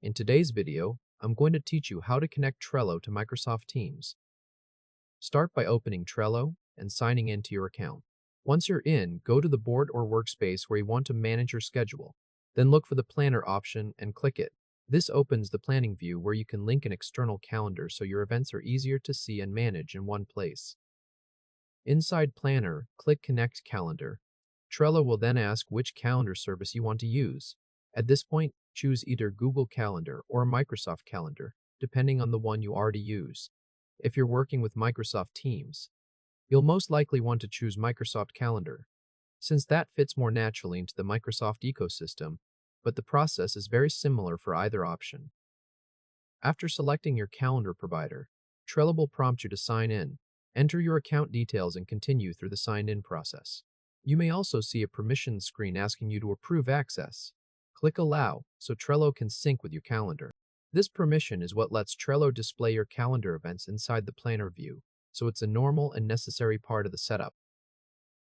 In today's video, I'm going to teach you how to connect Trello to Microsoft Teams. Start by opening Trello and signing into your account. Once you're in, go to the board or workspace where you want to manage your schedule. Then look for the Planner option and click it. This opens the planning view where you can link an external calendar so your events are easier to see and manage in one place. Inside Planner, click Connect Calendar. Trello will then ask which calendar service you want to use. At this point, choose either Google Calendar or Microsoft Calendar, depending on the one you already use. If you're working with Microsoft Teams, you'll most likely want to choose Microsoft Calendar, since that fits more naturally into the Microsoft ecosystem, but the process is very similar for either option. After selecting your calendar provider, Trello will prompt you to sign in. Enter your account details and continue through the sign-in process. You may also see a permissions screen asking you to approve access. Click Allow so Trello can sync with your calendar. This permission is what lets Trello display your calendar events inside the Planner view, so it's a normal and necessary part of the setup.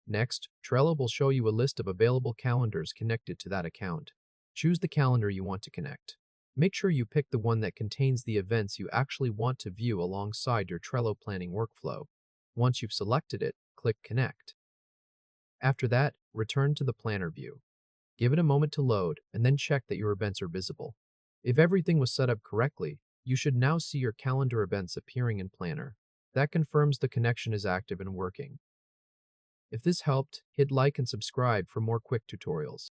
Next, Trello will show you a list of available calendars connected to that account. Choose the calendar you want to connect. Make sure you pick the one that contains the events you actually want to view alongside your Trello planning workflow. Once you've selected it, click Connect. After that, return to the Planner view. Give it a moment to load, and then check that your events are visible. If everything was set up correctly, you should now see your calendar events appearing in Planner. That confirms the connection is active and working. If this helped, hit like and subscribe for more quick tutorials.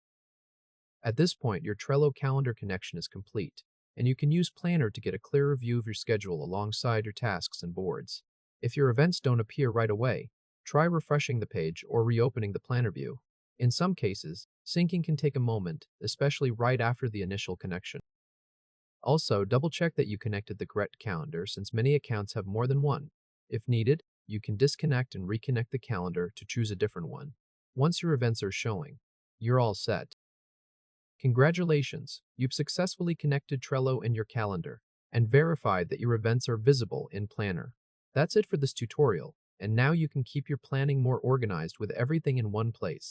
At this point, your Trello calendar connection is complete, and you can use Planner to get a clearer view of your schedule alongside your tasks and boards. If your events don't appear right away, try refreshing the page or reopening the Planner view. In some cases, syncing can take a moment, especially right after the initial connection. Also, double-check that you connected the correct calendar since many accounts have more than one. If needed, you can disconnect and reconnect the calendar to choose a different one. Once your events are showing, you're all set. Congratulations, you've successfully connected Trello and your calendar and verified that your events are visible in Planner. That's it for this tutorial, and now you can keep your planning more organized with everything in one place.